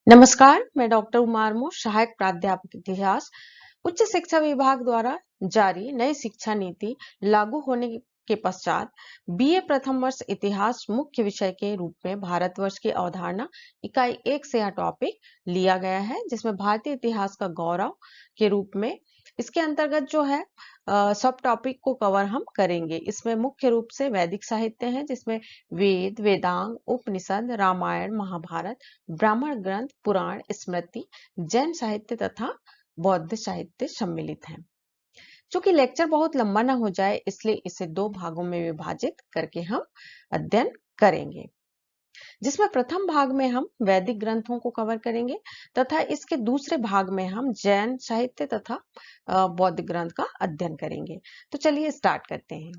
नमस्कार, मैं डॉक्टर उमा मुर्मू, सहायक प्राध्यापक इतिहास, उच्च शिक्षा विभाग द्वारा जारी नई शिक्षा नीति लागू होने के पश्चात बीए प्रथम वर्ष इतिहास मुख्य विषय के रूप में भारतवर्ष की अवधारणा इकाई 1 से यह टॉपिक लिया गया है, जिसमें भारतीय इतिहास का गौरव के रूप में इसके अंतर्गत जो है सब टॉपिक को कवर हम करेंगे। इसमें मुख्य रूप से वैदिक साहित्य है, जिसमें वेद, वेदांग, उपनिषद, रामायण, महाभारत, ब्राह्मण ग्रंथ, पुराण, स्मृति, जैन साहित्य तथा बौद्ध साहित्य सम्मिलित हैं। चूंकि लेक्चर बहुत लंबा ना हो जाए, इसलिए इसे 2 भागों में विभाजित करके हम अध्ययन करेंगे, जिसमें प्रथम भाग में हम वैदिक ग्रंथों को कवर करेंगे तथा इसके दूसरे भाग में हम जैन साहित्य तथा बौद्ध ग्रंथ का अध्ययन करेंगे। तो चलिए स्टार्ट करते हैं।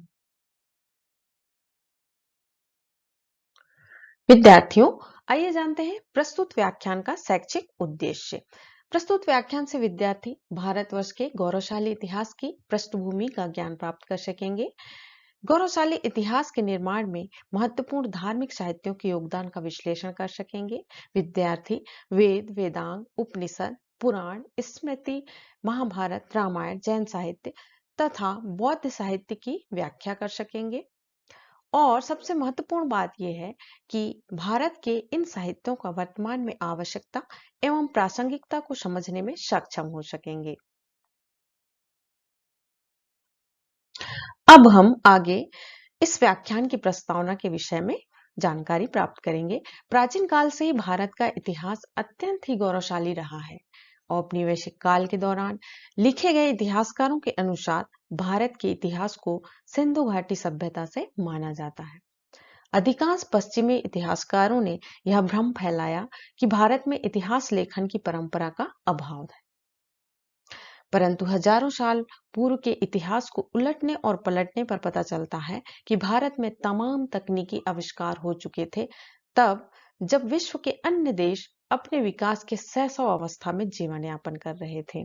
विद्यार्थियों, आइए जानते हैं प्रस्तुत व्याख्यान का शैक्षिक उद्देश्य। प्रस्तुत व्याख्यान से विद्यार्थी भारतवर्ष के गौरवशाली इतिहास की पृष्ठभूमि का ज्ञान प्राप्त कर सकेंगे। गौरवशाली इतिहास के निर्माण में महत्वपूर्ण धार्मिक साहित्यों के योगदान का विश्लेषण कर सकेंगे। विद्यार्थी वेद, वेदांग, उपनिषद, पुराण, स्मृति, महाभारत, रामायण, जैन साहित्य तथा बौद्ध साहित्य की व्याख्या कर सकेंगे। और सबसे महत्वपूर्ण बात यह है कि भारत के इन साहित्यों का वर्तमान में आवश्यकता एवं प्रासंगिकता को समझने में सक्षम हो सकेंगे। अब हम आगे इस व्याख्यान की प्रस्तावना के विषय में जानकारी प्राप्त करेंगे। प्राचीन काल से ही भारत का इतिहास अत्यंत ही गौरवशाली रहा है। औपनिवेशिक काल के दौरान लिखे गए इतिहासकारों के अनुसार भारत के इतिहास को सिंधु घाटी सभ्यता से माना जाता है। अधिकांश पश्चिमी इतिहासकारों ने यह भ्रम फैलाया कि भारत में इतिहास लेखन की परंपरा का अभाव है, परंतु हजारों साल पूर्व के इतिहास को उलटने और पलटने पर पता चलता है कि भारत में तमाम तकनीकी आविष्कार हो चुके थे, तब जब विश्व के अन्य देश अपने विकास के शैशव अवस्था में जीवन यापन कर रहे थे।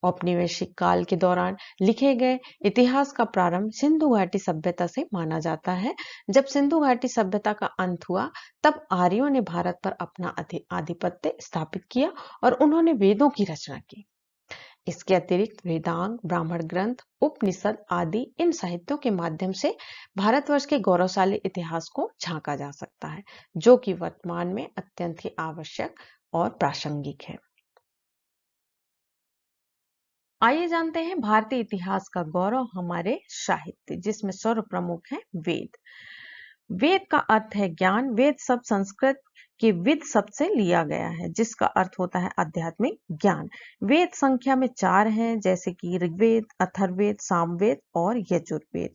औपनिवेशिक काल के दौरान लिखे गए इतिहास का प्रारंभ सिंधु घाटी सभ्यता से माना जाता है। जब सिंधु घाटी सभ्यता का अंत हुआ, तब आर्यों ने भारत पर अपना आधिपत्य स्थापित किया और उन्होंने वेदों की रचना की। इसके अतिरिक्त वेदांग, ब्राह्मण ग्रंथ, उपनिषद आदि इन साहित्यों के माध्यम से भारतवर्ष के गौरवशाली इतिहास को झांका जा सकता है, जो कि वर्तमान में अत्यंत ही आवश्यक और प्रासंगिक है। आइए जानते हैं भारतीय इतिहास का गौरव हमारे साहित्य, जिसमें सर्व प्रमुख है वेद। वेद का अर्थ है ज्ञान। वेद शब्द संस्कृत के विद शब्द से लिया गया है, जिसका अर्थ होता है आध्यात्मिक ज्ञान। वेद संख्या में 4 हैं, जैसे कि ऋग्वेद, अथर्ववेद, सामवेद और यजुर्वेद।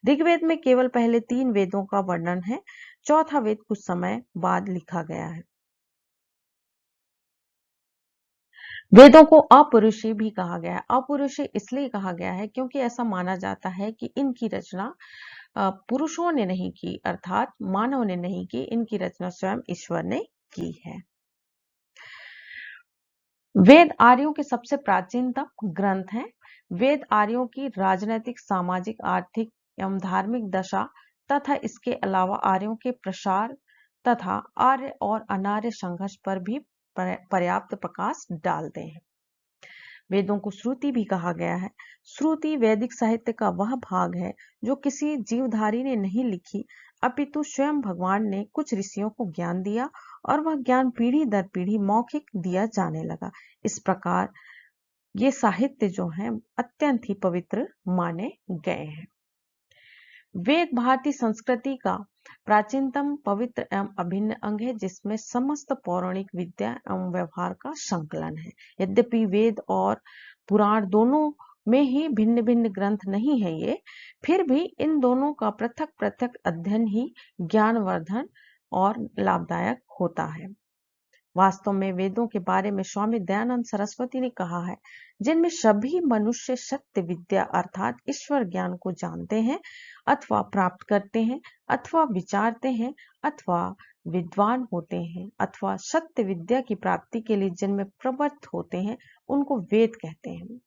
ऋग्वेद में केवल पहले 3 वेदों का वर्णन है, चौथा वेद कुछ समय बाद लिखा गया है। वेदों को अपौरुषीय भी कहा गया है। अपौरुषीय इसलिए कहा गया है क्योंकि ऐसा माना जाता है कि इनकी रचना पुरुषों ने नहीं की, अर्थात मानव ने नहीं की, इनकी रचना स्वयं ईश्वर ने की है। वेद आर्यों के सबसे प्राचीनतम ग्रंथ हैं। वेद आर्यों की राजनैतिक, सामाजिक, आर्थिक एवं धार्मिक दशा तथा इसके अलावा आर्यों के प्रसार तथा आर्य और अनार्य संघर्ष पर भी पर्याप्त प्रकाश डालते हैं। वेदों को श्रुति भी कहा गया है। श्रुति वैदिक साहित्य का वह भाग है जो किसी जीवधारी ने नहीं लिखी, अपितु स्वयं भगवान ने कुछ ऋषियों को ज्ञान दिया और वह ज्ञान पीढ़ी दर पीढ़ी मौखिक दिया जाने लगा। इस प्रकार ये साहित्य जो है अत्यंत ही पवित्र माने गए हैं। वेद भारतीय संस्कृति का प्राचीनतम, पवित्र एवं अभिन्न अंग है, जिसमें समस्त पौराणिक विद्या एवं व्यवहार का संकलन है। यद्यपि वेद और पुराण दोनों में ही भिन्न भिन्न ग्रंथ नहीं है ये, फिर भी इन दोनों का पृथक पृथक अध्ययन ही ज्ञानवर्धन और लाभदायक होता है। वास्तव में वेदों के बारे में स्वामी दयानंद सरस्वती ने कहा है, जिनमें सभी मनुष्य सत्य विद्या अर्थात ईश्वर ज्ञान को जानते हैं अथवा प्राप्त करते हैं अथवा विचारते हैं अथवा विद्वान होते हैं अथवा सत्य विद्या की प्राप्ति के लिए जिनमें प्रवृत्त होते हैं, उनको वेद कहते हैं।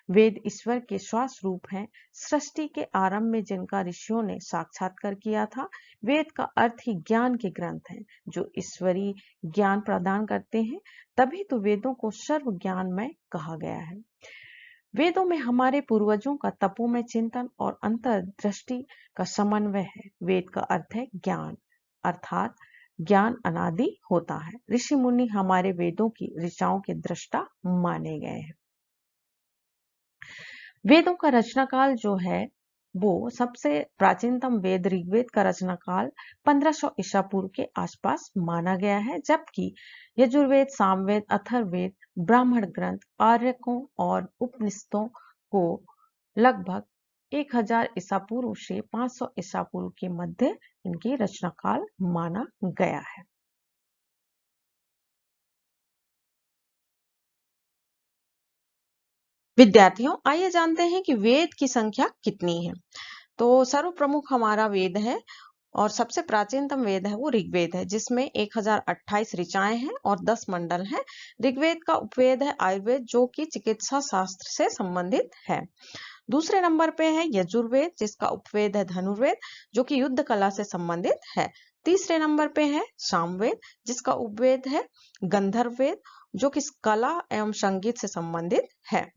वेद ईश्वर के श्वास रूप हैं, सृष्टि के आरंभ में जिनका ऋषियों ने साक्षात्कार किया था। वेद का अर्थ ही ज्ञान के ग्रंथ हैं, जो ईश्वरीय ज्ञान प्रदान करते हैं। तभी तो वेदों को सर्व ज्ञानमय कहा गया है। वेदों में हमारे पूर्वजों का तपोमय चिंतन और अंतर्दृष्टि का समन्वय है। वेद का अर्थ है ज्ञान, अर्थात ज्ञान अनादि होता है। ऋषि मुनि हमारे वेदों की ऋचाओं के दृष्टा माने गए हैं। वेदों का रचनाकाल जो है वो सबसे प्राचीनतम वेद ऋग्वेद का रचनाकाल 1500 ईसा पूर्व के आसपास माना गया है, जबकि यजुर्वेद, सामवेद, अथर्ववेद, ब्राह्मण ग्रंथ, आर्यकों और उपनिषदों को लगभग 1000 ईसा पूर्व से 500 ईसा पूर्व के मध्य इनकी रचनाकाल माना गया है। विद्यार्थियों, आइए जानते हैं कि वेद की संख्या कितनी है। तो सर्व प्रमुख हमारा वेद है और सबसे प्राचीनतम वेद है वो ऋग्वेद है, जिसमें 1028 ऋचाएं हैं और 10 मंडल हैं। ऋग्वेद का उपवेद है आयुर्वेद, जो कि चिकित्सा शास्त्र से संबंधित है। दूसरे नंबर पे है यजुर्वेद, जिसका उपवेद है धनुर्वेद, जो कि युद्ध कला से संबंधित है। तीसरे नंबर पे है सामवेद, जिसका उपवेद है गंधर्व वेद, जो कि कला एवं संगीत से संबंधित है।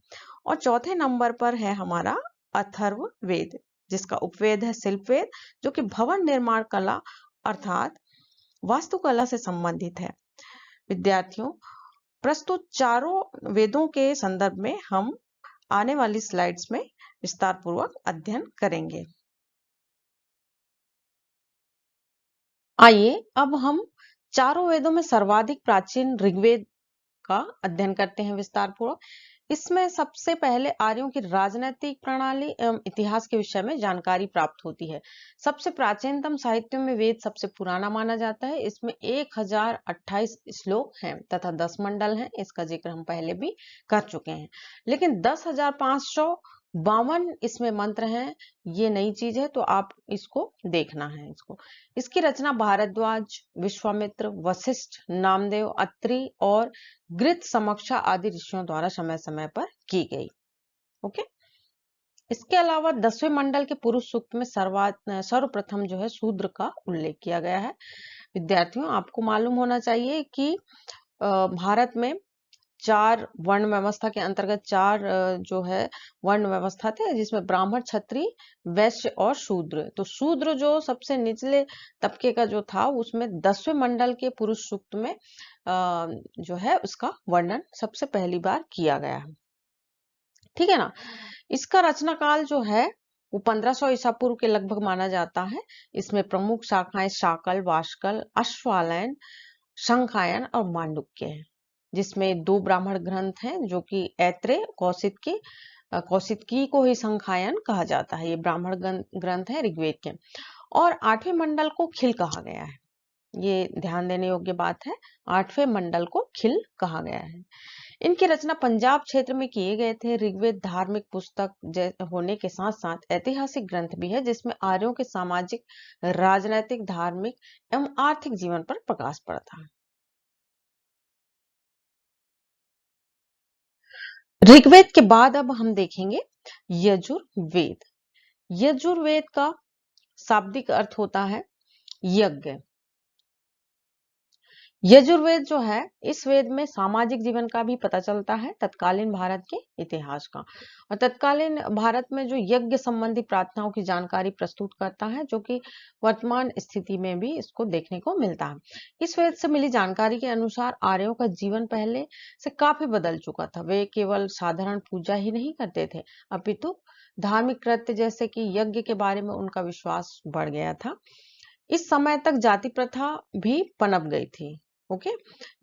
और चौथे नंबर पर है हमारा अथर्ववेद, जिसका उपवेद है शिल्पवेद, जो कि भवन निर्माण कला अर्थात वास्तुकला से संबंधित है। विद्यार्थियों, प्रस्तुत चारों वेदों के संदर्भ में हम आने वाली स्लाइड्स में विस्तार पूर्वक अध्ययन करेंगे। आइए अब हम चारों वेदों में सर्वाधिक प्राचीन ऋग्वेद का अध्ययन करते हैं विस्तार पूर्वक। इसमें सबसे पहले आर्यों की राजनीतिक प्रणाली एवं इतिहास के विषय में जानकारी प्राप्त होती है। सबसे प्राचीनतम साहित्य में वेद सबसे पुराना माना जाता है। इसमें 1028 श्लोक हैं तथा 10 मंडल हैं। इसका जिक्र हम पहले भी कर चुके हैं, लेकिन 10,552 इसमें मंत्र हैं। ये नई चीज है, तो आप इसको देखना है। इसकी रचना भारद्वाज, विश्वामित्र, वशिष्ठ, नामदेव, अत्रि और गृत समक्षा आदि ऋषियों द्वारा समय समय पर की गई। ओके। इसके अलावा 10वें मंडल के पुरुष सूक्त में सर्वप्रथम जो है शूद्र का उल्लेख किया गया है। विद्यार्थियों, आपको मालूम होना चाहिए कि भारत में 4 वर्ण व्यवस्था के अंतर्गत 4 जो है वर्ण व्यवस्था थे, जिसमें ब्राह्मण, क्षत्रिय, वैश्य और शूद्र। तो शूद्र जो सबसे निचले तबके का जो था, उसमें 10वें मंडल के पुरुष सूक्त में जो है उसका वर्णन सबसे पहली बार किया गया है। ठीक है ना। इसका रचनाकाल जो है वो 1500 ईसा पूर्व के लगभग माना जाता है। इसमें प्रमुख शाखाएं शाकल, वाष्कल, अश्वालयन, शंखायन और मांडुक्य है, जिसमें 2 ब्राह्मण ग्रंथ हैं जो कि ऐत्रेय, कौशिकी को ही शंखायन कहा जाता है। ये ब्राह्मण ग्रंथ है ऋग्वेद के। और 8वें मंडल को खिल कहा गया है। ये ध्यान देने योग्य बात है, 8वें मंडल को खिल कहा गया है। इनकी रचना पंजाब क्षेत्र में किए गए थे। ऋग्वेद धार्मिक पुस्तक होने के साथ साथ ऐतिहासिक ग्रंथ भी है, जिसमें आर्यों के सामाजिक, राजनैतिक, धार्मिक एवं आर्थिक जीवन पर प्रकाश पड़ता है। ऋग्वेद के बाद अब हम देखेंगे यजुर्वेद। यजुर्वेद का शाब्दिक अर्थ होता है यज्ञ। यजुर्वेद जो है, इस वेद में सामाजिक जीवन का भी पता चलता है, तत्कालीन भारत के इतिहास का। और तत्कालीन भारत में जो यज्ञ संबंधी प्रार्थनाओं की जानकारी प्रस्तुत करता है, जो कि वर्तमान स्थिति में भी इसको देखने को मिलता है। इस वेद से मिली जानकारी के अनुसार आर्यों का जीवन पहले से काफी बदल चुका था। वे केवल साधारण पूजा ही नहीं करते थे, अपितु धार्मिक कृत्य जैसे कि यज्ञ के बारे में उनका विश्वास बढ़ गया था। इस समय तक जाति प्रथा भी पनप गई थी। ओके।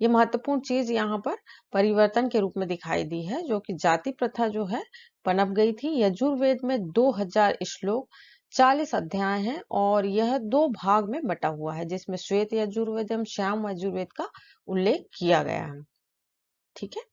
ये महत्वपूर्ण चीज यहाँ पर परिवर्तन के रूप में दिखाई दी है, जो कि जाति प्रथा जो है पनप गई थी। यजुर्वेद में 2000 श्लोक, 40 अध्याय हैं और यह 2 भाग में बटा हुआ है, जिसमें श्वेत यजुर्वेद एवं श्याम यजुर्वेद का उल्लेख किया गया है। ठीक है।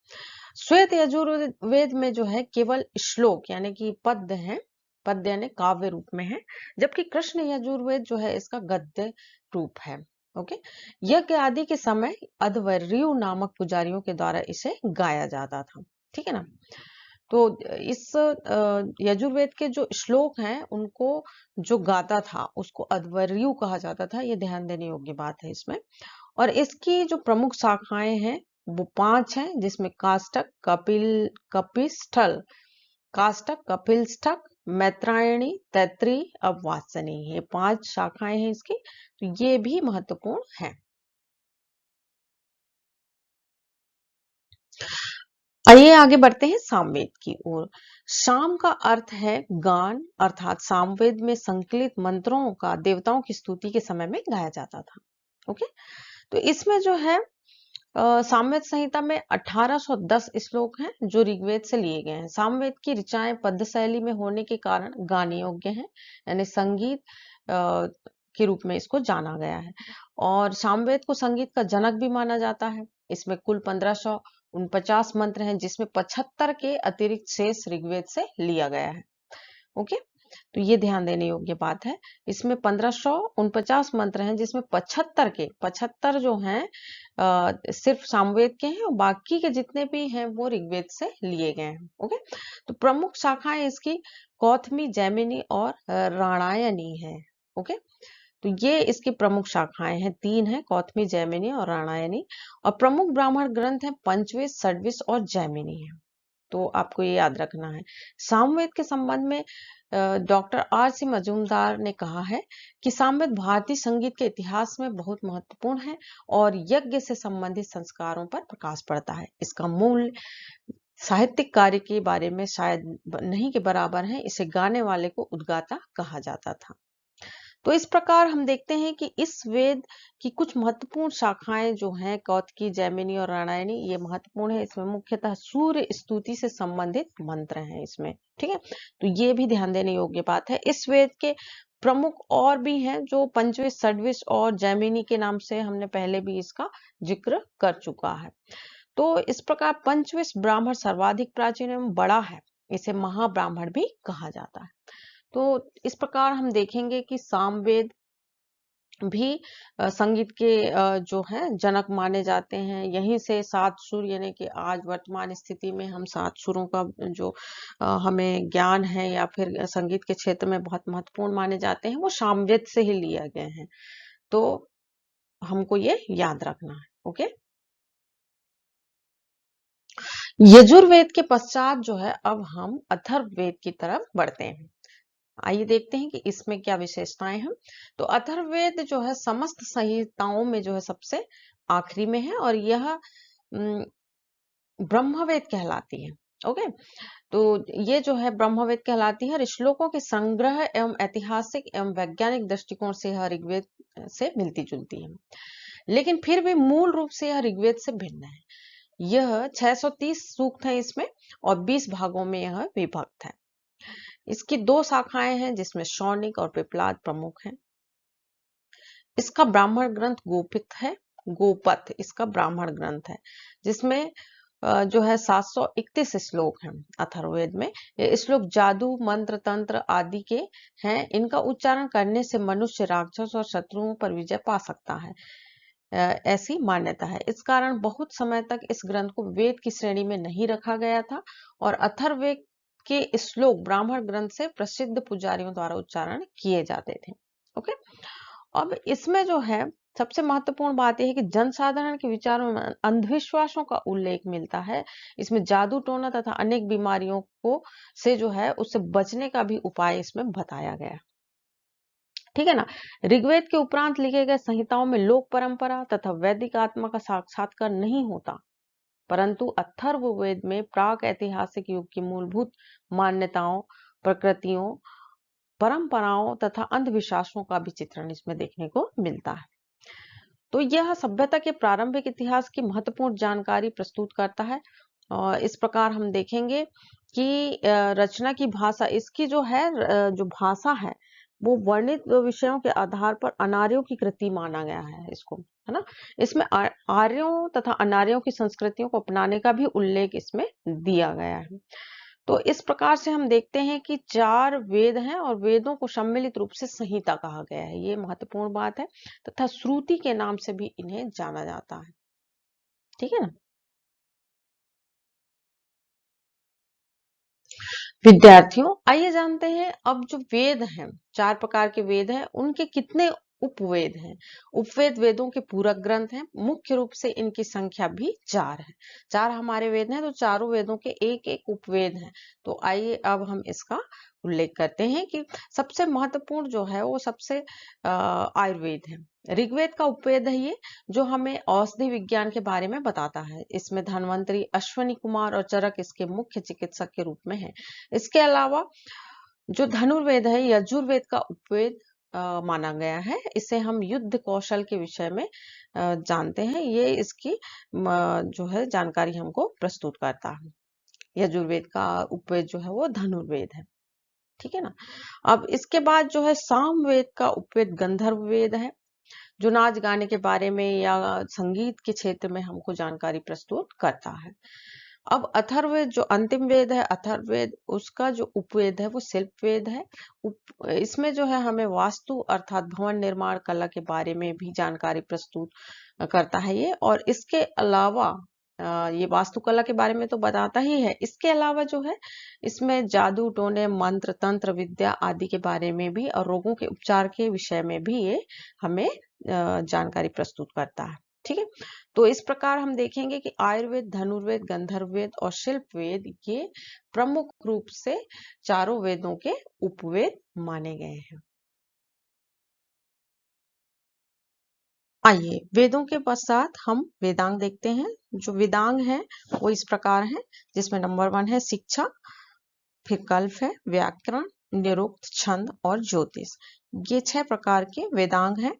श्वेत यजुर्वेद में जो है केवल श्लोक यानी कि पद्य है, पद्य यानी काव्य रूप में है, जबकि कृष्ण यजुर्वेद जो है इसका गद्य रूप है। ओके। यज्ञ आदि के समय अध्वर्यु नामक पुजारियों के द्वारा इसे गाया जाता था। ठीक है ना। तो इस यजुर्वेद के जो श्लोक हैं उनको जो गाता था उसको अध्वर्यु कहा जाता था। ये ध्यान देने योग्य बात है इसमें। और इसकी जो प्रमुख शाखाएं हैं वो 5 हैं, जिसमें काष्टक कपिलस्थक मैत्रायणी तैत्तिरीय अवासनी, ये 5 शाखाएं हैं इसकी। तो ये भी महत्वपूर्ण है। आइए आगे बढ़ते हैं सामवेद की ओर। साम का अर्थ है गान, अर्थात सामवेद में संकलित मंत्रों का देवताओं की स्तुति के समय में गाया जाता था। ओके, तो इसमें जो है सामवेद संहिता में 1810 श्लोक हैं जो ऋग्वेद से लिए गए हैं। सामवेद की ऋचाएं पद्य शैली में होने के कारण गाने योग्य हैं, यानी संगीत के रूप में इसको जाना गया है। और सामवेद को संगीत का जनक भी माना जाता है। इसमें कुल 1549 मंत्र हैं, जिसमें 75 के अतिरिक्त शेष ऋग्वेद से लिया गया है। ओके, तो ये ध्यान देने योग्य बात है। इसमें 1549 मंत्र हैं, जिसमें 75 जो हैं सिर्फ सामवेद के हैं, और बाकी के जितने भी हैं वो ऋग्वेद से लिए गए हैं। ओके, तो प्रमुख शाखाएं इसकी कौथमी, जैमिनी और राणायनी है। ओके, तो ये इसकी प्रमुख शाखाएं हैं, 3 हैं, कौथमी, जैमिनी और राणायनी। और प्रमुख ब्राह्मण ग्रंथ है पंचविश, षड्विश और जैमिनी है। तो आपको ये याद रखना है। सामवेद के संबंध में डॉक्टर R.C. मजूमदार ने कहा है कि सामवेद भारतीय संगीत के इतिहास में बहुत महत्वपूर्ण है और यज्ञ से संबंधित संस्कारों पर प्रकाश पड़ता है। इसका मूल साहित्यिक कार्य के बारे में शायद नहीं के बराबर है। इसे गाने वाले को उद्गाता कहा जाता था। तो इस प्रकार हम देखते हैं कि इस वेद की कुछ महत्वपूर्ण शाखाएं जो हैं कौथकी, जैमिनी और राणायनी, ये महत्वपूर्ण है। इसमें मुख्यतः सूर्य स्तुति से संबंधित मंत्र हैं इसमें। ठीक है, तो ये भी ध्यान देने योग्य बात है। इस वेद के प्रमुख और भी हैं जो पंचविश, षड्विश और जैमिनी के नाम से हमने पहले भी इसका जिक्र कर चुका है। तो इस प्रकार पंचविश ब्राह्मण सर्वाधिक प्राचीन एवं बड़ा है। इसे महाब्राह्मण भी कहा जाता है। तो इस प्रकार हम देखेंगे कि सामवेद भी संगीत के जो है जनक माने जाते हैं। यहीं से 7 सुर, यानी कि आज वर्तमान स्थिति में हम 7 सुरों का जो हमें ज्ञान है या फिर संगीत के क्षेत्र में बहुत महत्वपूर्ण माने जाते हैं, वो सामवेद से ही लिए गए हैं। तो हमको ये याद रखना है। ओके, यजुर्वेद के पश्चात जो है अब हम अथर्ववेद की तरफ बढ़ते हैं। आइए देखते हैं कि इसमें क्या विशेषताएं हैं। तो अथर्ववेद जो है समस्त संहिताओं में जो है सबसे आखिरी में है और यह ब्रह्मवेद कहलाती है। ओके, तो ये जो है ब्रह्मवेद कहलाती है और श्लोकों के संग्रह एवं ऐतिहासिक एवं वैज्ञानिक दृष्टिकोण से यह ऋग्वेद से मिलती जुलती है, लेकिन फिर भी मूल रूप से यह ऋग्वेद से भिन्न है। यह 630 सूक्त है इसमें और 20 भागों में यह विभक्त है। इसकी 2 शाखाएं हैं, जिसमें शौनिक और पिप्लाद प्रमुख हैं। इसका ब्राह्मण ग्रंथ गोपथ इसका ब्राह्मण ग्रंथ है, जिसमें जो है 731 श्लोक हैं अथर्ववेद में। ये श्लोक जादू, मंत्र, तंत्र आदि के हैं। इनका उच्चारण करने से मनुष्य राक्षस और शत्रुओं पर विजय पा सकता है, ऐसी मान्यता है। इस कारण बहुत समय तक इस ग्रंथ को वेद की श्रेणी में नहीं रखा गया था और अथर्ववेद के श्लोक ब्राह्मण ग्रंथ से प्रसिद्ध पुजारियों द्वारा उच्चारण किए जाते थे। ओके, अब इसमें जो है सबसे महत्वपूर्ण बात यह है कि जनसाधारण के विचारों में अंधविश्वासों का उल्लेख मिलता है। इसमें जादू टोना तथा अनेक बीमारियों को से जो है उससे बचने का भी उपाय इसमें बताया गया। ठीक है ना। ऋग्वेद के उपरांत लिखे गए संहिताओं में लोक परंपरा तथा वैदिक आत्मा का साक्षात्कार नहीं होता, परंतु अथर्ववेद में प्राक ऐतिहासिक युग की मूलभूत मान्यताओं, प्रकृतियों, परंपराओं तथा अंधविश्वासों का भी चित्रण इसमें देखने को मिलता है। तो यह सभ्यता के प्रारंभिक इतिहास की महत्वपूर्ण जानकारी प्रस्तुत करता है। और इस प्रकार हम देखेंगे कि रचना की भाषा इसकी जो है जो भाषा है वो वर्णित विषयों के आधार पर अनार्यों की कृति माना गया है इसको, है ना। इसमें आर्यों तथा अनार्यों की संस्कृतियों को अपनाने का भी उल्लेख इसमें दिया गया है। तो इस प्रकार से हम देखते हैं कि 4 वेद हैं और वेदों को सम्मिलित रूप से संहिता कहा गया है, ये महत्वपूर्ण बात है, तथा श्रुति के नाम से भी इन्हें जाना जाता है। ठीक है ना। विद्यार्थियों, आइए जानते हैं अब जो वेद हैं, 4 प्रकार के वेद हैं, उनके कितने उपवेद हैं। उपवेद वेदों के पूरक ग्रंथ हैं। मुख्य रूप से इनकी संख्या भी 4 है। 4 हमारे वेद हैं, तो चारों वेदों के एक एक उपवेद हैं। तो आइए अब हम इसका उल्लेख करते हैं कि सबसे महत्वपूर्ण जो है वो सबसे आयुर्वेद है। ऋग्वेद का उपवेद है ये, जो हमें औषधि विज्ञान के बारे में बताता है। इसमें धन्वंतरी, अश्वनी कुमार और चरक इसके मुख्य चिकित्सक के रूप में है। इसके अलावा जो धनुर्वेद है, यजुर्वेद का उपवेद माना गया है। इसे हम युद्ध कौशल के विषय में जानते हैं। ये इसकी जो है जानकारी हमको प्रस्तुत करता है। यजुर्वेद का उपवेद जो है वो धनुर्वेद है। ठीक है ना। अब इसके बाद जो है सामवेद का उपवेद गंधर्व वेद है, जो नाच गाने के बारे में या संगीत के क्षेत्र में हमको जानकारी प्रस्तुत करता है। अब अथर्ववेद जो अंतिम वेद है, अथर्ववेद, उसका जो उपवेद है वो शिल्प वेद है। इसमें जो है हमें वास्तु अर्थात भवन निर्माण कला के बारे में भी जानकारी प्रस्तुत करता है ये। और इसके अलावा ये वास्तुकला के बारे में तो बताता ही है। इसके अलावा जो है इसमें जादू टोने, मंत्र तंत्र विद्या आदि के बारे में भी और रोगों के उपचार के विषय में भी ये हमें जानकारी प्रस्तुत करता है। ठीक है। तो इस प्रकार हम देखेंगे कि आयुर्वेद, धनुर्वेद, गंधर्ववेद और शिल्प वेद ये प्रमुख रूप से चारों वेदों के उपवेद माने गए हैं। आइए वेदों के पश्चात हम वेदांग देखते हैं। जो वेदांग है वो इस प्रकार है, जिसमें नंबर 1 है शिक्षा, फिर कल्प है, व्याकरण, निरुक्त, छंद और ज्योतिष। ये 6 प्रकार के वेदांग हैं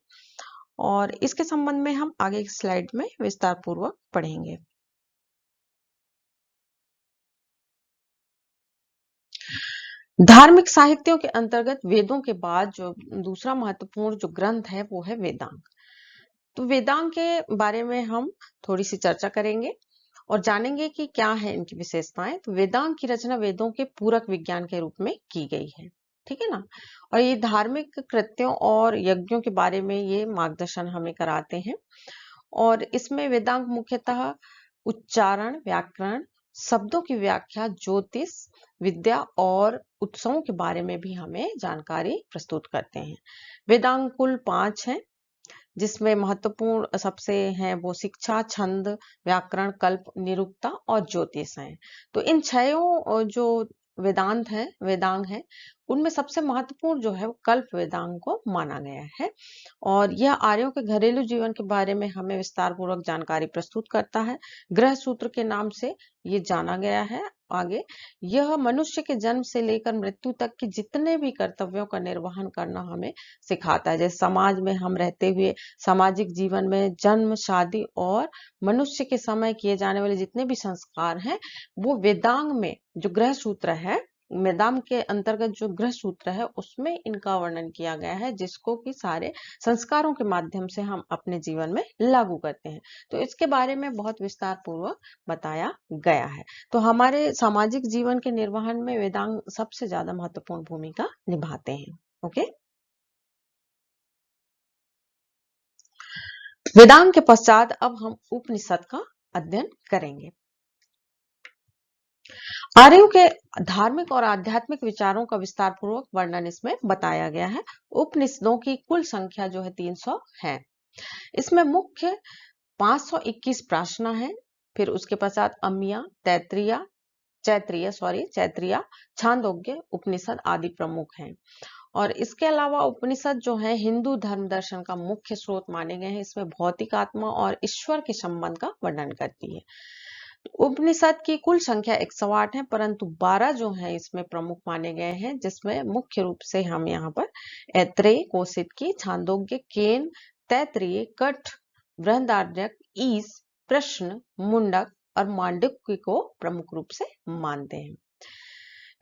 और इसके संबंध में हम आगे की स्लाइड में विस्तार पूर्वक पढ़ेंगे। धार्मिक साहित्यों के अंतर्गत वेदों के बाद जो दूसरा महत्वपूर्ण जो ग्रंथ है वो है वेदांग। तो वेदांग के बारे में हम थोड़ी सी चर्चा करेंगे और जानेंगे कि क्या है इनकी विशेषताएं। तो वेदांग की रचना वेदों के पूरक विज्ञान के रूप में की गई है। ठीक है ना। और ये धार्मिक कृत्यों और यज्ञों के बारे में ये मार्गदर्शन हमें कराते हैं। और इसमें वेदांग मुख्यतः उच्चारण, व्याकरण, शब्दों की व्याख्या, ज्योतिष विद्या और उत्सवों के बारे में भी हमें जानकारी प्रस्तुत करते हैं। वेदांग कुल 5 हैं, जिसमें महत्वपूर्ण सबसे हैं वो शिक्षा, छंद, व्याकरण, कल्प, निरुक्ता और ज्योतिष हैं। तो इन 6 जो वेदांग है, उनमें सबसे महत्वपूर्ण जो है वो कल्प वेदांग को माना गया है। और यह आर्यों के घरेलू जीवन के बारे में हमें विस्तार पूर्वक जानकारी प्रस्तुत करता है। ग्रह सूत्र के नाम से ये जाना गया है। आगे यह मनुष्य के जन्म से लेकर मृत्यु तक के जितने भी कर्तव्यों का निर्वहन करना हमें सिखाता है। जैसे समाज में हम रहते हुए सामाजिक जीवन में जन्म, शादी और मनुष्य के समय किए जाने वाले जितने भी संस्कार हैं, वो वेदांग में जो ग्रह सूत्र है, वेदांग के अंतर्गत जो ग्रह सूत्र है उसमें इनका वर्णन किया गया है, जिसको कि सारे संस्कारों के माध्यम से हम अपने जीवन में लागू करते हैं। तो इसके बारे में बहुत विस्तार पूर्वक बताया गया है। तो हमारे सामाजिक जीवन के निर्वहन में वेदांग सबसे ज्यादा महत्वपूर्ण भूमिका निभाते हैं। ओके। वेदांग के पश्चात अब हम उपनिषद का अध्ययन करेंगे। आर्यों के धार्मिक और आध्यात्मिक विचारों का विस्तार पूर्वक वर्णन इसमें बताया गया है। उपनिषदों की कुल संख्या जो है 300 है। इसमें मुख्य 521 प्रार्थना है। फिर उसके पश्चात अम्या, चैत्रिया, छांदोग्य उपनिषद आदि प्रमुख हैं। और इसके अलावा उपनिषद जो है हिंदू धर्म दर्शन का मुख्य स्रोत माने गए हैं। इसमें भौतिक आत्मा और ईश्वर के संबंध का वर्णन करती है। उपनिषद की कुल संख्या 108 है, परंतु 12 जो है इसमें प्रमुख माने गए हैं, जिसमें मुख्य रूप से हम यहाँ पर ऐत्रेय, कौशिकी, छांदोग्य, केन, तैत्तिरीय, कठ, बृहदारण्यक, ईश, प्रश्न, मुंडक और मांडुक्य को प्रमुख रूप से मानते हैं।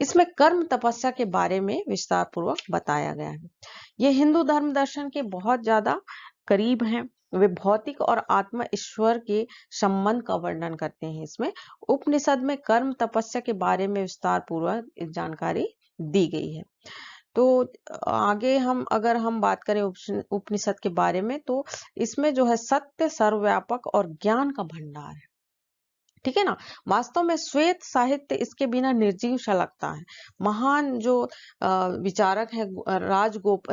इसमें कर्म तपस्या के बारे में विस्तार पूर्वक बताया गया है। ये हिंदू धर्म दर्शन के बहुत ज्यादा करीब हैं। वे भौतिक और आत्मा ईश्वर के संबंध का वर्णन करते हैं। इसमें उपनिषद में कर्म तपस्या के बारे में विस्तार पूर्वक जानकारी दी गई है। तो आगे अगर हम बात करें उपनिषद के बारे में, तो इसमें जो है सत्य, सर्वव्यापक और ज्ञान का भंडार है। ठीक है ना। वास्तव में श्वेत साहित्य इसके बिना निर्जीव सा लगता है। महान जो विचारक है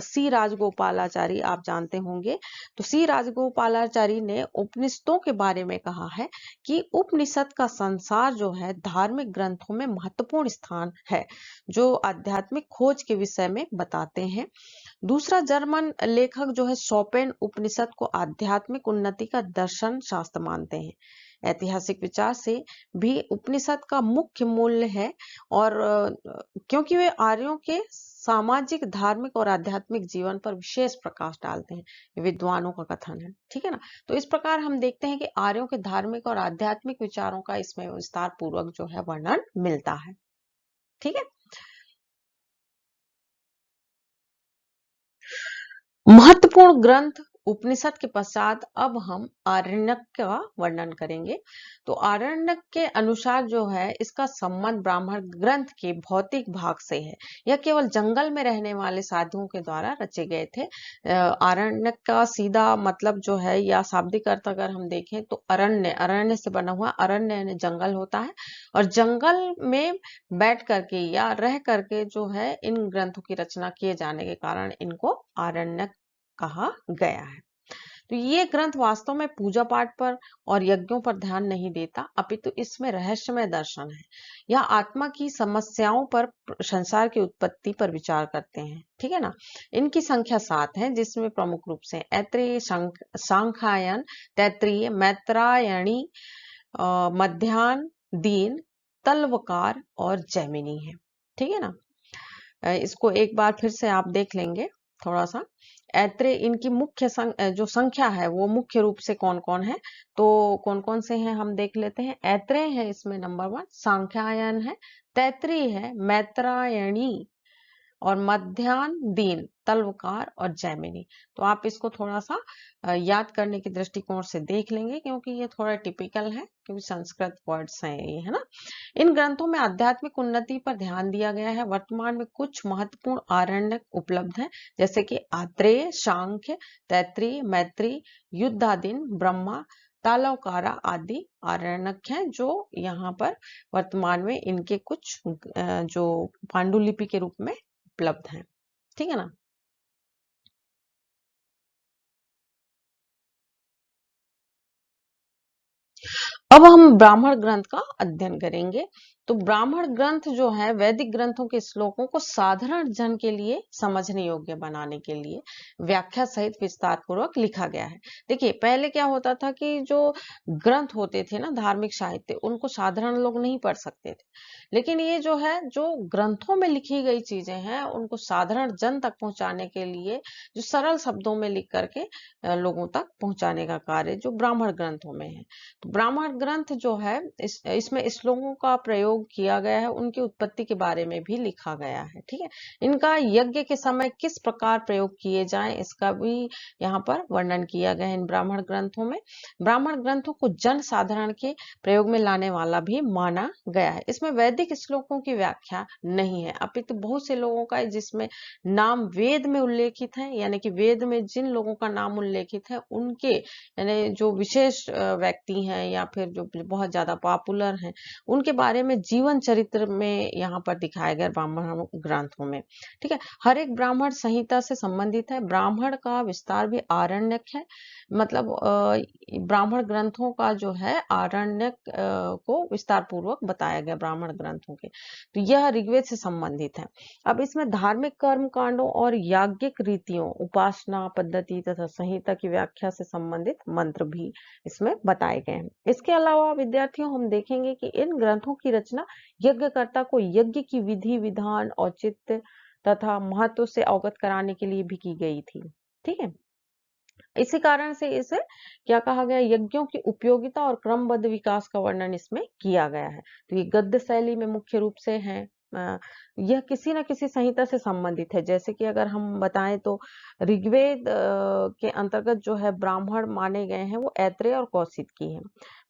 सी राजगोपालाचारी, आप जानते होंगे। तो सी राजगोपालाचारी ने उपनिषदों के बारे में कहा है कि उपनिषद का संसार जो है धार्मिक ग्रंथों में महत्वपूर्ण स्थान है, जो आध्यात्मिक खोज के विषय में बताते हैं। दूसरा जर्मन लेखक जो है शोपेन उपनिषद को आध्यात्मिक उन्नति का दर्शन शास्त्र मानते हैं। ऐतिहासिक विचार से भी उपनिषद का मुख्य मूल्य है, और क्योंकि वे आर्यों के सामाजिक, धार्मिक और आध्यात्मिक जीवन पर विशेष प्रकाश डालते हैं, ये विद्वानों का कथन है। ठीक है ना। तो इस प्रकार हम देखते हैं कि आर्यों के धार्मिक और आध्यात्मिक विचारों का इसमें विस्तार पूर्वक जो है वर्णन मिलता है। ठीक है। महत्वपूर्ण ग्रंथ उपनिषद के पश्चात अब हम आरण्यक का वर्णन करेंगे। तो आरण्यक के अनुसार जो है इसका संबंध ब्राह्मण ग्रंथ के भौतिक भाग से है। यह केवल जंगल में रहने वाले साधुओं के द्वारा रचे गए थे। आरण्यक का सीधा मतलब जो है या शाब्दिक अर्थ अगर हम देखें तो अरण्य, अरण्य से बना हुआ, अरण्य यानी जंगल होता है, और जंगल में बैठ करके या रह करके जो है इन ग्रंथों की रचना किए जाने के कारण इनको आरण्यक कहा गया है। तो ये ग्रंथ वास्तव में पूजा पाठ पर और यज्ञों पर ध्यान नहीं देता, अपितु इसमें रहस्यमय दर्शन है। यह आत्मा की समस्याओं पर, संसार की उत्पत्ति पर विचार करते हैं। ठीक है ना। इनकी संख्या 7 है, जिसमें प्रमुख रूप से ऐत्रेय, सांख्यायन, तैत्तिरीय, मैत्रायणी, मध्याह्न, दीन, तल्वकार और जैमिनी है। ठीक है ना। इसको एक बार फिर से आप देख लेंगे थोड़ा सा। ऐत्रेय, इनकी मुख्य जो संख्या है वो मुख्य रूप से कौन कौन है, तो कौन कौन से हैं हम देख लेते हैं। ऐत्रेय है इसमें नंबर 1, सांख्यायन है, तैत्तिरीय है, मैत्रायणी और मध्याह्न, दीन, तल्वकार और जैमिनी। तो आप इसको थोड़ा सा याद करने के दृष्टिकोण से देख लेंगे, क्योंकि ये थोड़ा टिपिकल है, क्योंकि संस्कृत वर्ड्स हैं ये, है ना। इन ग्रंथों में आध्यात्मिक उन्नति पर ध्यान दिया गया है। वर्तमान में कुछ महत्वपूर्ण आरण्यक उपलब्ध हैं, जैसे कि आत्रेय, सांख्य, तैत्तिरीय, मैत्री, युद्धादीन, ब्रह्मा, तालवकारा आदि आरण्यक हैं, जो यहाँ पर वर्तमान में इनके कुछ जो पांडुलिपि के रूप में उपलब्ध हैं। ठीक है ना। अब हम ब्राह्मण ग्रंथ का अध्ययन करेंगे। तो ब्राह्मण ग्रंथ जो है वैदिक ग्रंथों के श्लोकों को साधारण जन के लिए समझने योग्य बनाने के लिए व्याख्या सहित विस्तार पूर्वक लिखा गया है। देखिए, पहले क्या होता था कि जो ग्रंथ होते थे ना, धार्मिक साहित्य, उनको साधारण लोग नहीं पढ़ सकते थे। लेकिन ये जो है, जो ग्रंथों में लिखी गई चीजें हैं, उनको साधारण जन तक पहुंचाने के लिए जो सरल शब्दों में लिख करके लोगों तक पहुंचाने का कार्य जो ब्राह्मण ग्रंथों में है। तो ब्राह्मण ग्रंथ जो है इसमें श्लोकों का प्रयोग किया गया है, उनकी उत्पत्ति के बारे में भी लिखा गया है। ठीक है। इनका यज्ञ के समय किस प्रकार प्रयोग किए जाएं, इसका भी यहाँ पर वर्णन किया गया है इन ब्राह्मण ग्रंथों में। ब्राह्मण ग्रंथों को जन साधारण के प्रयोग में लाने वाला भी माना गया है। इसमें वैदिक श्लोकों की व्याख्या नहीं है, अपितु बहुत से लोगों का जिसमें नाम वेद में उल्लेखित है, यानी कि वेद में जिन लोगों का नाम उल्लेखित है उनके, यानी जो विशेष व्यक्ति हैं या फिर जो बहुत ज्यादा पॉपुलर हैं, उनके बारे में जीवन चरित्र में यहाँ पर दिखाया गया ब्राह्मण ग्रंथों में। ठीक है। हर एक ब्राह्मण संहिता से संबंधित है। ब्राह्मण का विस्तार भी आरण्यक है, मतलब ब्राह्मण ग्रंथों का जो है आरण्यक को विस्तार पूर्वक बताया गया ब्राह्मण ग्रंथों के। तो यह ऋग्वेद से संबंधित है। अब इसमें धार्मिक कर्म कांडों और याज्ञिक रीतियों, उपासना पद्धति तथा संहिता की व्याख्या से संबंधित मंत्र भी इसमें बताए गए हैं। इसके अलावा विद्यार्थियों, हम देखेंगे कि इन ग्रंथों की रचना यज्ञकर्ता को यज्ञ की विधि विधान, औचित्य तथा महत्व से अवगत कराने के लिए भी की गई थी। ठीक है। इसी कारण से इसे क्या कहा गया, यज्ञों की उपयोगिता और क्रमबद्ध विकास का वर्णन इसमें किया गया है। तो ये गद्य शैली में मुख्य रूप से है। यह किसी न किसी संहिता से संबंधित है। जैसे कि अगर हम बताएं तो ऋग्वेद के अंतर्गत जो है ब्राह्मण माने गए हैं वो ऐत्रेय और कौशिक की है।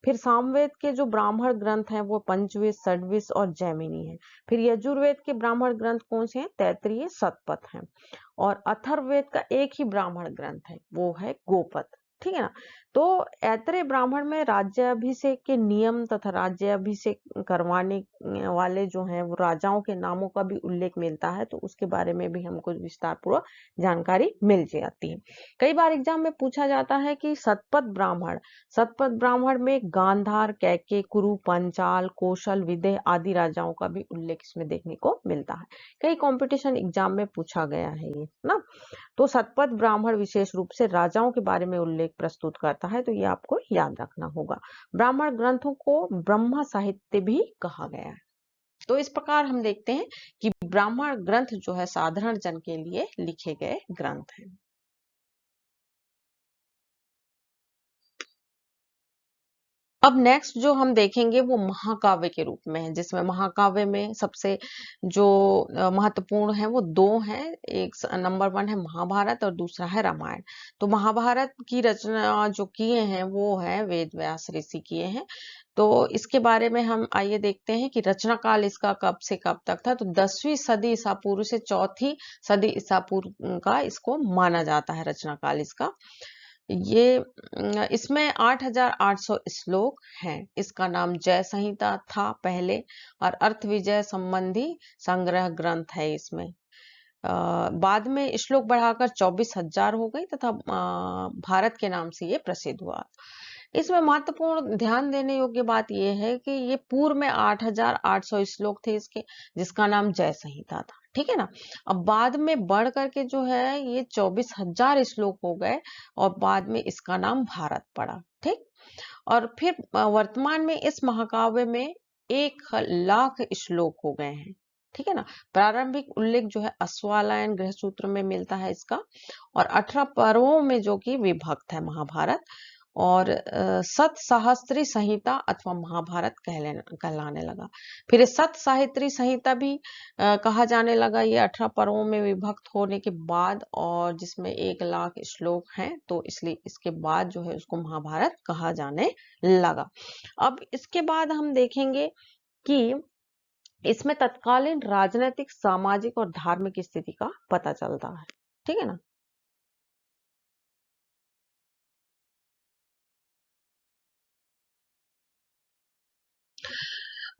फिर सामवेद के जो ब्राह्मण ग्रंथ हैं वो पंचविश, षड्विश और जैमिनी है। फिर यजुर्वेद के ब्राह्मण ग्रंथ कौन से हैं, तैत्तिरीय, शतपथ हैं। और अथर्ववेद का एक ही ब्राह्मण ग्रंथ है, वो है गोपद। ठीक है ना। तो ऐतरेय ब्राह्मण में राज्याभिषेक के नियम तथा राज्याभिषेक करवाने वाले जो हैं वो राजाओं के नामों का भी उल्लेख मिलता है, तो उसके बारे में भी हमको विस्तार पूर्वक जानकारी मिल जाती है। कई बार एग्जाम में पूछा जाता है कि सतपथ ब्राह्मण में गांधार, कैके, कुरु, पंचाल, कौशल, विदेह आदि राजाओं का भी उल्लेख इसमें देखने को मिलता है। कई कंपटीशन एग्जाम में पूछा गया है ये ना। तो सतपथ ब्राह्मण विशेष रूप से राजाओं के बारे में उल्लेख प्रस्तुत करता है, तो ये आपको याद रखना होगा। ब्राह्मण ग्रंथों को ब्रह्म साहित्य भी कहा गया है। तो इस प्रकार हम देखते हैं कि ब्राह्मण ग्रंथ जो है साधारण जन के लिए लिखे गए ग्रंथ हैं। अब नेक्स्ट जो हम देखेंगे वो महाकाव्य के रूप में है, जिसमें महाकाव्य में सबसे जो महत्वपूर्ण है वो दो हैं। एक नंबर 1 है महाभारत और दूसरा है रामायण। तो महाभारत की रचना जो किए हैं वो है वेद व्यास ऋषि किए हैं। तो इसके बारे में हम आइए देखते हैं कि रचना काल इसका कब से कब तक था। तो 10वीं सदी ईसा पूर्व से 4थी सदी ईसा पूर्व का इसको माना जाता है रचना काल इसका। ये इसमें 8,800 श्लोक हैं। इसका नाम जय संहिता था पहले और अर्थ विजय संबंधी संग्रह ग्रंथ है इसमें। बाद में श्लोक बढ़ाकर 24,000 हो गई तथा भारत के नाम से ये प्रसिद्ध हुआ। इसमें महत्वपूर्ण ध्यान देने योग्य बात यह है कि ये पूर्व में 8,800 श्लोक थे इसके, जिसका नाम जय संहिता था। ठीक है ना। अब बाद में बढ़ करके जो है ये 24,000 श्लोक हो गए और बाद में इसका नाम भारत पड़ा। ठीक। और फिर वर्तमान में इस महाकाव्य में 1,00,000 श्लोक हो गए हैं। ठीक है ना। प्रारंभिक उल्लेख जो है अश्वालायन गृहसूत्र में मिलता है इसका और 18 पर्वों में जो कि विभक्त है महाभारत। और सत सहस्त्री संहिता अथवा महाभारत कहलाने लगा। फिर सत साहित्री संहिता भी कहा जाने लगा ये 18 पर्वों में विभक्त होने के बाद, और जिसमें 1,00,000 श्लोक हैं, तो इसलिए इसके बाद जो है उसको महाभारत कहा जाने लगा। अब इसके बाद हम देखेंगे कि इसमें तत्कालीन राजनीतिक, सामाजिक और धार्मिक स्थिति का पता चलता है। ठीक है ना।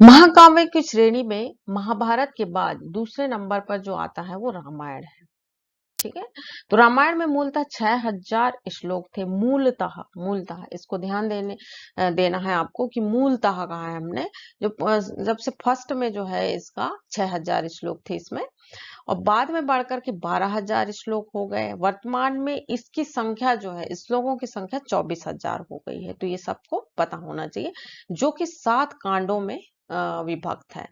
महाकाव्य की श्रेणी में महाभारत के बाद दूसरे नंबर पर जो आता है वो रामायण है। ठीक है। तो रामायण में मूलतः 6,000 श्लोक थे। मूलतः इसको ध्यान देना है आपको कि मूलतः कहा है हमने। जब से फर्स्ट में जो है इसका 6,000 श्लोक थे इसमें, और बाद में बढ़कर के 12,000 श्लोक हो गए। वर्तमान में इसकी संख्या जो है, श्लोकों की संख्या 24,000 हो गई है। तो ये सबको पता होना चाहिए, जो कि 7 कांडों में विभक्त है,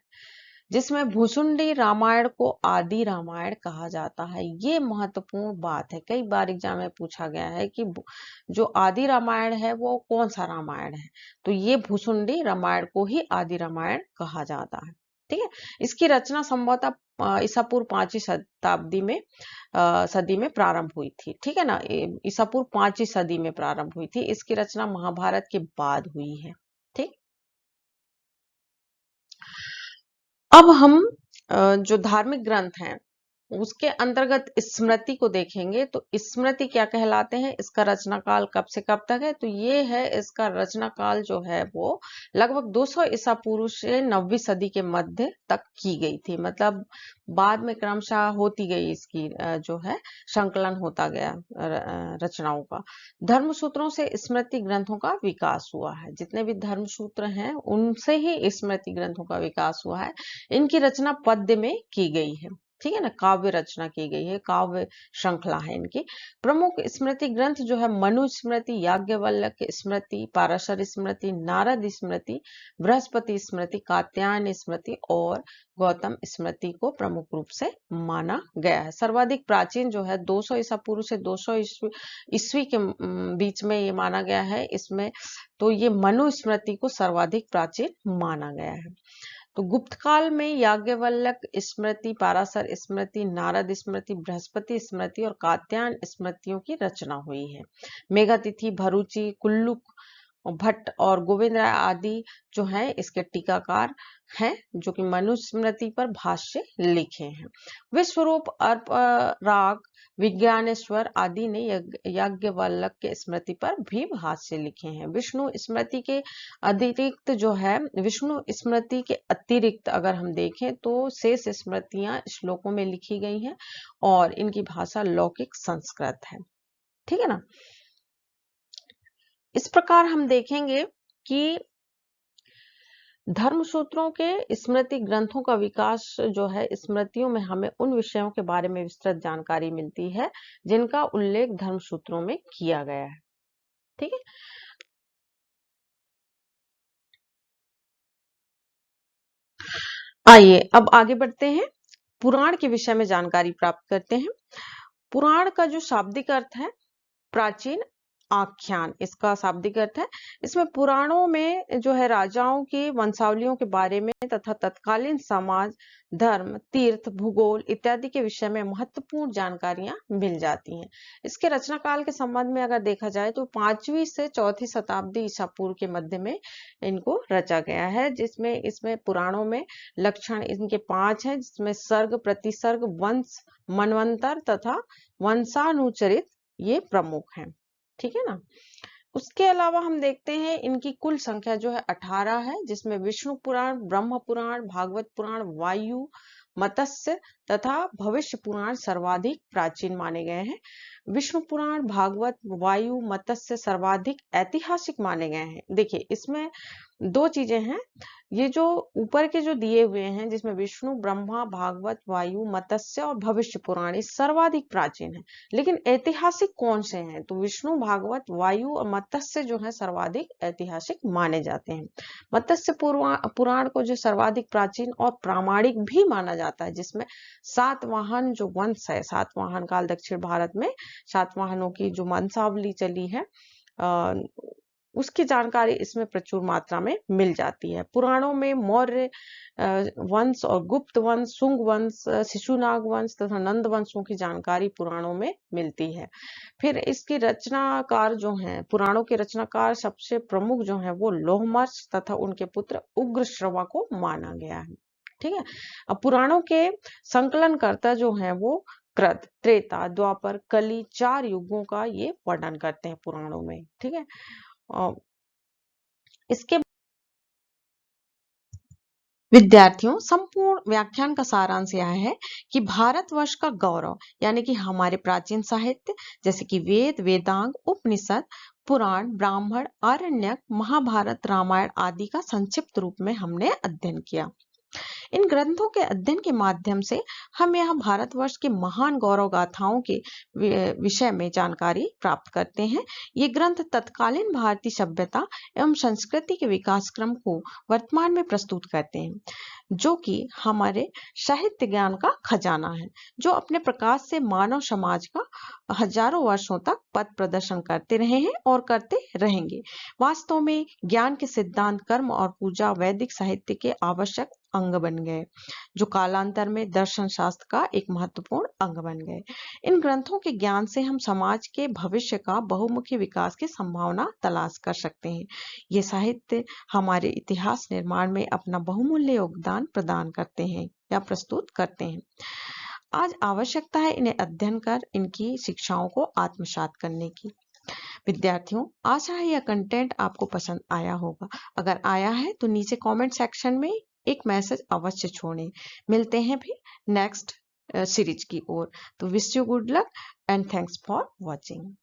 जिसमें भुसुंडी रामायण को आदि रामायण कहा जाता है। ये महत्वपूर्ण बात है। कई बार एग्जाम में पूछा गया है कि जो आदि रामायण है वो कौन सा रामायण है, तो ये भुसुंडी रामायण को ही आदि रामायण कहा जाता है। ठीक है। इसकी रचना संभवतः ईसा पूर्व 5वीं शताब्दी में सदी में प्रारंभ हुई थी। ठीक है ना। ईसा पूर्व 5वीं सदी में प्रारंभ हुई थी। इसकी रचना महाभारत के बाद हुई है। ठीक। अब हम जो धार्मिक ग्रंथ हैं उसके अंतर्गत स्मृति को देखेंगे। तो स्मृति क्या कहलाते हैं, इसका रचना काल कब से कब तक है, तो ये है इसका रचना काल जो है वो लगभग 200 ईसा पूर्व से 9वीं सदी के मध्य तक की गई थी। मतलब बाद में क्रमशः होती गई इसकी जो है संकलन होता गया रचनाओं का। धर्मसूत्रों से स्मृति ग्रंथों का विकास हुआ है। जितने भी धर्मसूत्र हैं उनसे ही स्मृति ग्रंथों का विकास हुआ है। इनकी रचना पद्य में की गई है। ठीक है ना। काव्य रचना की गई है, काव्य श्रृंखला है इनकी। प्रमुख स्मृति ग्रंथ जो है मनु स्मृति, याज्ञवल्क्य स्मृति, पाराशर स्मृति, नारद स्मृति, बृहस्पति स्मृति, कात्यायन स्मृति और गौतम स्मृति को प्रमुख रूप से माना गया है। सर्वाधिक प्राचीन जो है 200 ईसा पूर्व से 200 ईस्वी के बीच में ये माना गया है इसमें। तो ये मनु स्मृति को सर्वाधिक प्राचीन माना गया है। तो गुप्त काल में याज्ञवल्क्य स्मृति, पाराशर स्मृति, नारद स्मृति, बृहस्पति स्मृति और कात्यायन स्मृतियों की रचना हुई है। मेघातिथि, भरूची, कुल्लुक भट्ट और गोविंद राय आदि जो हैं इसके टीकाकार हैं, जो कि मनुस्मृति पर भाष्य लिखे हैं। विश्वरूप, अर्प, राग, विज्ञानेश्वर आदि ने याज्ञवल्क्य के स्मृति पर भी भाष्य लिखे हैं। विष्णु स्मृति के अतिरिक्त अगर हम देखें तो शेष स्मृतियां श्लोकों में लिखी गई हैं और इनकी भाषा लौकिक संस्कृत है। ठीक है ना। इस प्रकार हम देखेंगे कि धर्मसूत्रों के स्मृति ग्रंथों का विकास जो है, स्मृतियों में हमें उन विषयों के बारे में विस्तृत जानकारी मिलती है जिनका उल्लेख धर्मसूत्रों में किया गया है। ठीक है। आइए अब आगे बढ़ते हैं, पुराण के विषय में जानकारी प्राप्त करते हैं। पुराण का जो शाब्दिक अर्थ है, प्राचीन आख्यान इसका शाब्दिक अर्थ है। इसमें पुराणों में जो है राजाओं की वंशावलियों के बारे में तथा तत्कालीन समाज, धर्म, तीर्थ, भूगोल इत्यादि के विषय में महत्वपूर्ण जानकारियां मिल जाती हैं। इसके रचना काल के संबंध में अगर देखा जाए तो 5वीं से 4वीं शताब्दी ईसा पूर्व के मध्य में इनको रचा गया है, जिसमें इसमें पुराणों में लक्षण इनके 5 हैं, जिसमें सर्ग, प्रतिसर्ग, वंश, मनवंतर तथा वंशानुचरित ये प्रमुख हैं। ठीक है ना। उसके अलावा हम देखते हैं इनकी कुल संख्या जो है 18 है, जिसमें विष्णु पुराण, ब्रह्म पुराण, भागवत पुराण, वायु, मत्स्य तथा भविष्य पुराण सर्वाधिक प्राचीन माने गए हैं। विष्णु पुराण, भागवत, वायु, मत्स्य सर्वाधिक ऐतिहासिक माने गए हैं। देखिए इसमें दो चीजें हैं, ये जो ऊपर के जो दिए हुए हैं जिसमें विष्णु, ब्रह्मा, भागवत, वायु, मत्स्य और भविष्य पुराण ये सर्वाधिक प्राचीन है, लेकिन ऐतिहासिक कौन से हैं? तो विष्णु, भागवत, वायु और मत्स्य जो है सर्वाधिक ऐतिहासिक माने जाते हैं। मत्स्य पुराण को जो सर्वाधिक प्राचीन और प्रामाणिक भी माना जाता है, जिसमें सातवाहन जो वंश है, सातवाहन काल दक्षिण भारत में सातवाहनों की जो वंशावली चली है उसकी जानकारी इसमें प्रचुर मात्रा में मिल जाती है। पुराणों में मौर्य वंश और गुप्त वंश, शुंग वंश, शिशुनाग वंश तथा नंद वंशों की जानकारी पुराणों में मिलती है। फिर इसके रचनाकार जो हैं, पुराणों के रचनाकार सबसे प्रमुख जो हैं वो लोहमर्ष तथा उनके पुत्र उग्रश्रवा को माना गया है। ठीक है। अब पुराणों के संकलनकर्ता जो हैं वो कृत, त्रेता, द्वापर, कली 4 युगों का ये वर्णन करते हैं पुराणों में। ठीक है। इसके विद्यार्थियों, संपूर्ण व्याख्यान का सारांश यह है कि भारतवर्ष का गौरव यानी कि हमारे प्राचीन साहित्य जैसे कि वेद, वेदांग, उपनिषद, पुराण, ब्राह्मण, आरण्यक, महाभारत, रामायण आदि का संक्षिप्त रूप में हमने अध्ययन किया। इन ग्रंथों के अध्ययन के माध्यम से हम यहाँ भारतवर्ष के महान गौरव गाथाओं के विषय में जानकारी प्राप्त करते हैं। ये ग्रंथ तत्कालीन भारतीय सभ्यता एवं संस्कृति के विकास क्रम को वर्तमान में प्रस्तुत करते हैं, जो कि हमारे साहित्य ज्ञान का खजाना है, जो अपने प्रकाश से मानव समाज का हजारों वर्षों तक पथ प्रदर्शन करते रहे हैं और करते रहेंगे। वास्तव में ज्ञान के सिद्धांत, कर्म और पूजा वैदिक साहित्य के आवश्यक अंग बन गए, जो कालांतर में दर्शन शास्त्र का एक महत्वपूर्ण अंग बन गए। इन ग्रंथों के ज्ञान से हम समाज के भविष्य का बहुमुखी विकास की संभावना तलाश कर सकते हैं। ये साहित्य हमारे इतिहास निर्माण में अपना बहुमूल्य योगदान प्रदान करते हैं या प्रस्तुत करते हैं। आज आवश्यकता है इन्हें अध्ययन कर इनकी शिक्षाओं को आत्मसात करने की। विद्यार्थियों, आशा है यह कंटेंट आपको पसंद आया होगा। अगर आया है तो नीचे कमेंट सेक्शन में एक मैसेज अवश्य छोड़ें। मिलते हैं फिर नेक्स्ट सीरीज की ओर। तो wish you good luck and thanks for watching.